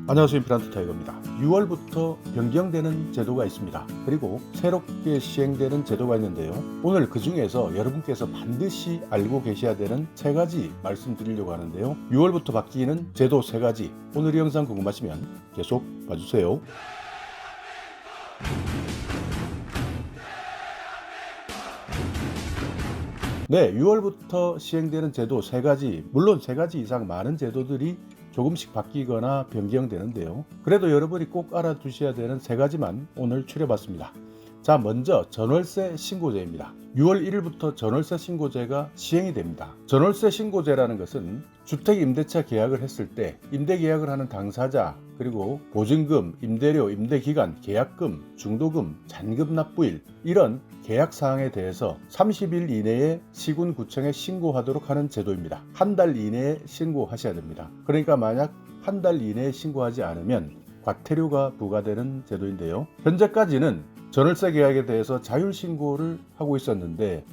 안녕하세요. 임플란트 타이거입니다. 6월부터 변경되는 제도가 있습니다. 그리고 새롭게 시행되는 제도가 있는데요. 오늘 그 중에서 여러분께서 반드시 알고 계셔야 되는 3가지 말씀드리려고 하는데요. 6월부터 바뀌는 제도 3가지. 오늘 이 영상 궁금하시면 계속 봐주세요. 네, 6월부터 시행되는 제도 3가지, 물론 3가지 이상 많은 제도들이 조금씩 바뀌거나 변경되는데요. 그래도 여러분이 꼭 알아두셔야 되는 3가지만 오늘 추려봤습니다. 자, 먼저 전월세 신고제입니다. 6월 1일부터 전월세 신고제가 시행이 됩니다. 전월세 신고제라는 것은 주택임대차 계약을 했을 때 임대계약을 하는 당사자, 그리고 보증금, 임대료, 임대기간, 계약금, 중도금, 잔금 납부일 이런 계약사항에 대해서 30일 이내에 시군구청에 신고하도록 하는 제도입니다. 한 달 이내에 신고하셔야 됩니다. 그러니까 만약 한 달 이내에 신고하지 않으면 과태료가 부과되는 제도인데요. 현재까지는 전월세 계약에 대해서 자율신고를 하고 있었는데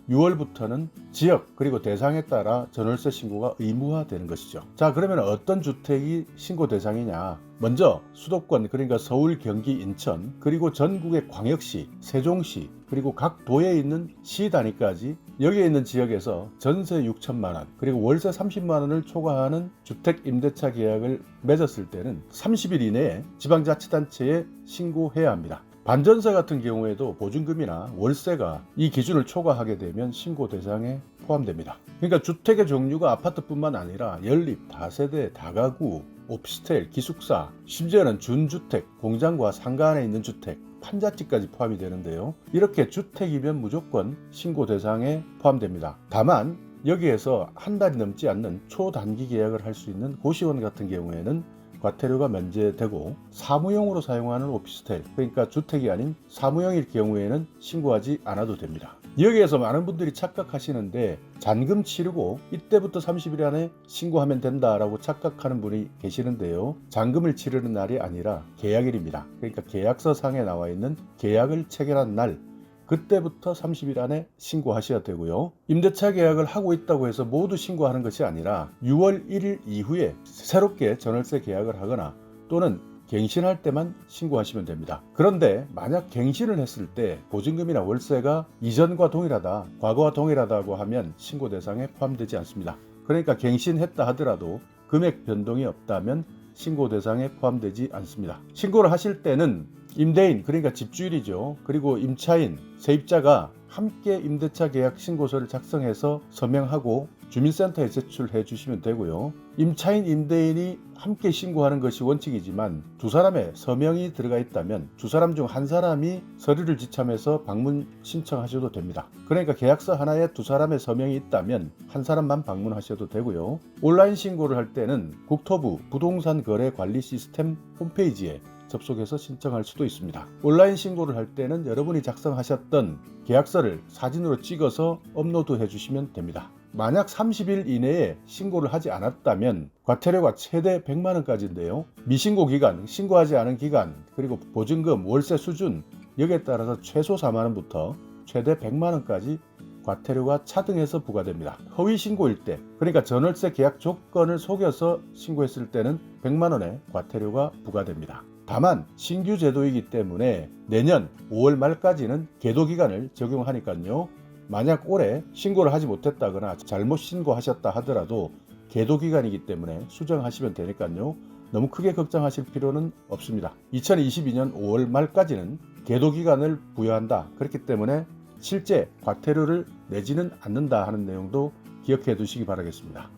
6월부터는 지역 그리고 대상에 따라 전월세 신고가 의무화되는 것이죠. 자, 그러면 어떤 주택이 신고 대상이냐? 먼저 수도권, 그러니까 서울, 경기, 인천, 그리고 전국의 광역시, 세종시, 그리고 각 도에 있는 시 단위까지 여기에 있는 지역에서 전세 6천만 원, 그리고 월세 30만 원을 초과하는 주택 임대차 계약을 맺었을 때는 30일 이내에 지방자치단체에 신고해야 합니다. 반전세 같은 경우에도 보증금이나 월세가 이 기준을 초과하게 되면 신고 대상에 포함됩니다. 그러니까 주택의 종류가 아파트뿐만 아니라 연립, 다세대, 다가구, 오피스텔, 기숙사, 심지어는 준주택, 공장과 상가 안에 있는 주택, 판자집까지 포함이 되는데요. 이렇게 주택이면 무조건 신고 대상에 포함됩니다. 다만 여기에서 한 달이 넘지 않는 초단기 계약을 할 수 있는 고시원 같은 경우에는 과태료가 면제되고, 사무용으로 사용하는 오피스텔, 그러니까 주택이 아닌 사무용일 경우에는 신고하지 않아도 됩니다. 여기에서 많은 분들이 착각하시는데 잔금 치르고 이때부터 30일 안에 신고하면 된다라고 착각하는 분이 계시는데요. 잔금을 치르는 날이 아니라 계약일입니다. 그러니까 계약서 상에 나와 있는 계약을 체결한 날, 그때부터 30일 안에 신고하셔야 되고요. 임대차 계약을 하고 있다고 해서 모두 신고하는 것이 아니라 6월 1일 이후에 새롭게 전월세 계약을 하거나 또는 갱신할 때만 신고하시면 됩니다. 그런데 만약 갱신을 했을 때 보증금이나 월세가 이전과 동일하다, 과거와 동일하다고 하면 신고 대상에 포함되지 않습니다. 그러니까 갱신했다 하더라도 금액 변동이 없다면 신고 대상에 포함되지 않습니다. 신고를 하실 때는 임대인, 그러니까 집주인이죠. 그리고 임차인, 세입자가 함께 임대차 계약 신고서를 작성해서 서명하고 주민센터에 제출해 주시면 되고요. 임차인, 임대인이 함께 신고하는 것이 원칙이지만 두 사람의 서명이 들어가 있다면 두 사람 중 한 사람이 서류를 지참해서 방문 신청하셔도 됩니다. 그러니까 계약서 하나에 두 사람의 서명이 있다면 한 사람만 방문하셔도 되고요. 온라인 신고를 할 때는 국토부 부동산 거래 관리 시스템 홈페이지에 접속해서 신청할 수도 있습니다. 온라인 신고를 할 때는 여러분이 작성하셨던 계약서를 사진으로 찍어서 업로드해 주시면 됩니다. 만약 30일 이내에 신고를 하지 않았다면 과태료가 최대 100만 원까지인데요. 미신고 기간, 신고하지 않은 기간, 그리고 보증금, 월세 수준 여기에 따라서 최소 4만 원부터 최대 100만 원까지 과태료가 차등해서 부과됩니다. 허위 신고일 때, 그러니까 전월세 계약 조건을 속여서 신고했을 때는 100만 원의 과태료가 부과됩니다. 다만 신규 제도이기 때문에 내년 5월 말까지는 계도 기간을 적용하니까요. 만약 올해 신고를 하지 못했다거나 잘못 신고하셨다 하더라도 계도 기간이기 때문에 수정하시면 되니까요. 너무 크게 걱정하실 필요는 없습니다. 2022년 5월 말까지는 계도 기간을 부여한다. 그렇기 때문에 실제 과태료를 내지는 않는다 하는 내용도 기억해 두시기 바라겠습니다.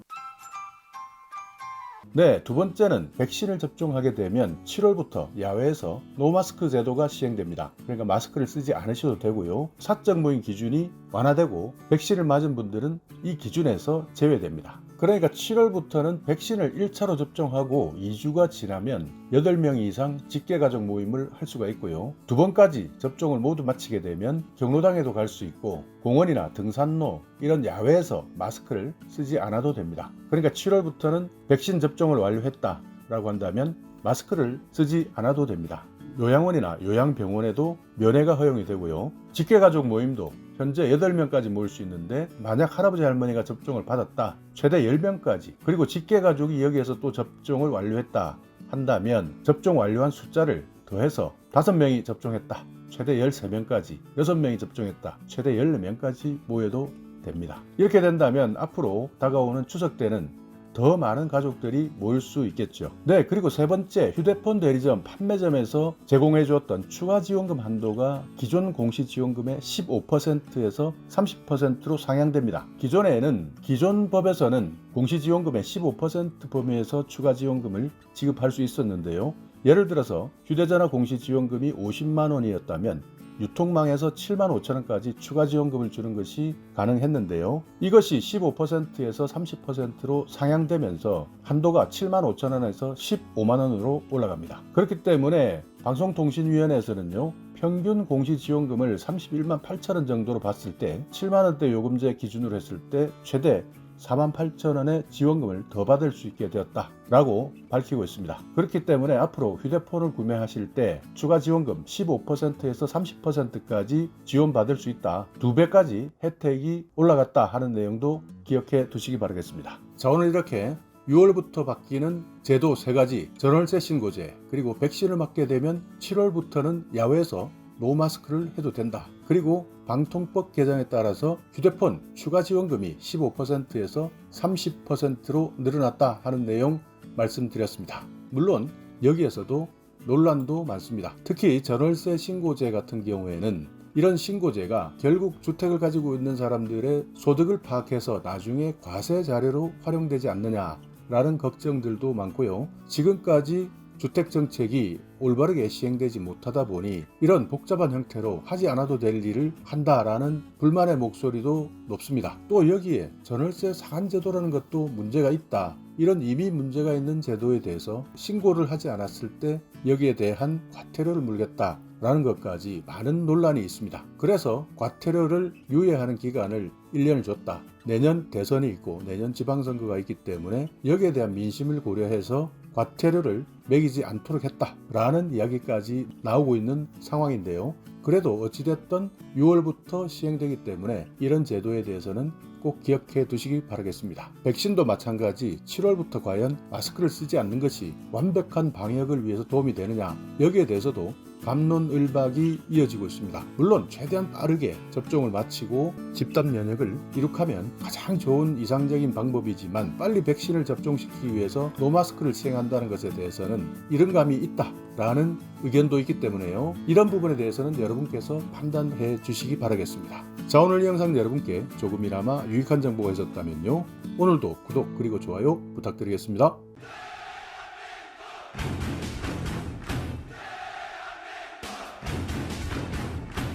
네, 두 번째는 백신을 접종하게 되면 7월부터 야외에서 노마스크 제도가 시행됩니다. 그러니까 마스크를 쓰지 않으셔도 되고요. 사적 모임 기준이 완화되고 백신을 맞은 분들은 이 기준에서 제외됩니다. 그러니까 7월부터는 백신을 1차로 접종하고 2주가 지나면 8명 이상 직계가족 모임을 할 수가 있고요. 2번까지 접종을 모두 마치게 되면 경로당에도 갈 수 있고 공원이나 등산로 이런 야외에서 마스크를 쓰지 않아도 됩니다. 그러니까 7월부터는 백신 접종을 완료했다라고 한다면 마스크를 쓰지 않아도 됩니다. 요양원이나 요양병원에도 면회가 허용이 되고요. 직계가족 모임도 현재 8명까지 모일 수 있는데 만약 할아버지 할머니가 접종을 받았다, 최대 10명까지, 그리고 직계가족이 여기에서 또 접종을 완료했다 한다면 접종 완료한 숫자를 더해서 5명이 접종했다, 최대 13명까지, 6명이 접종했다, 최대 14명까지 모여도 됩니다. 이렇게 된다면 앞으로 다가오는 추석 때는 더 많은 가족들이 모일 수 있겠죠. 네, 그리고 세 번째, 휴대폰 대리점 판매점에서 제공해 주었던 추가 지원금 한도가 기존 공시지원금의 15%에서 30%로 상향됩니다. 기존 법에서는 공시지원금의 15% 범위에서 추가 지원금을 지급할 수 있었는데요. 예를 들어서 휴대전화 공시지원금이 50만 원이었다면 유통망에서 7만 5천 원까지 추가 지원금을 주는 것이 가능했는데요. 이것이 15%에서 30%로 상향되면서 한도가 7만 5천 원에서 15만 원으로 올라갑니다. 그렇기 때문에 방송통신위원회에서는요, 평균 공시지원금을 31만 8천 원 정도로 봤을 때 7만 원대 요금제 기준으로 했을 때 최대 4만 8천 원의 지원금을 더 받을 수 있게 되었다라고 밝히고 있습니다. 그렇기 때문에 앞으로 휴대폰을 구매하실 때 추가 지원금 15%에서 30%까지 지원받을 수 있다, 2배까지 혜택이 올라갔다 하는 내용도 기억해 두시기 바라겠습니다. 자, 오늘 이렇게 6월부터 바뀌는 제도 3가지, 전월세 신고제, 그리고 백신을 맞게 되면 7월부터는 야외에서 노마스크를 해도 된다, 그리고 방통법 개정에 따라서 휴대폰 추가 지원금이 15%에서 30%로 늘어났다 하는 내용 말씀드렸습니다. 물론 여기에서도 논란도 많습니다. 특히 전월세 신고제 같은 경우에는 이런 신고제가 결국 주택을 가지고 있는 사람들의 소득을 파악해서 나중에 과세 자료로 활용되지 않느냐라는 걱정들도 많고요. 지금까지 주택정책이 올바르게 시행되지 못하다 보니 이런 복잡한 형태로 하지 않아도 될 일을 한다라는 불만의 목소리도 높습니다. 또 여기에 전월세 상한제도라는 것도 문제가 있다, 이런 이미 문제가 있는 제도에 대해서 신고를 하지 않았을 때 여기에 대한 과태료를 물겠다라는 것까지 많은 논란이 있습니다. 그래서 과태료를 유예하는 기간을 1년을 줬다. 내년 대선이 있고 내년 지방선거가 있기 때문에 여기에 대한 민심을 고려해서 과태료를 매기지 않도록 했다라는 이야기까지 나오고 있는 상황인데요. 그래도 어찌됐든 6월부터 시행되기 때문에 이런 제도에 대해서는 꼭 기억해 두시기 바라겠습니다. 백신도 마찬가지 7월부터 과연 마스크를 쓰지 않는 것이 완벽한 방역을 위해서 도움이 되느냐, 여기에 대해서도 갑론을박이 이어지고 있습니다. 물론 최대한 빠르게 접종을 마치고 집단 면역을 이룩하면 가장 좋은 이상적인 방법이지만 빨리 백신을 접종시키기 위해서 노마스크를 시행한다는 것에 대해서는 이런 감이 있다라는 의견도 있기 때문에요. 이런 부분에 대해서는 여러분께서 판단해 주시기 바라겠습니다. 자, 오늘 영상 여러분께 조금이나마 유익한 정보가 있었다면요, 오늘도 구독 그리고 좋아요 부탁드리겠습니다.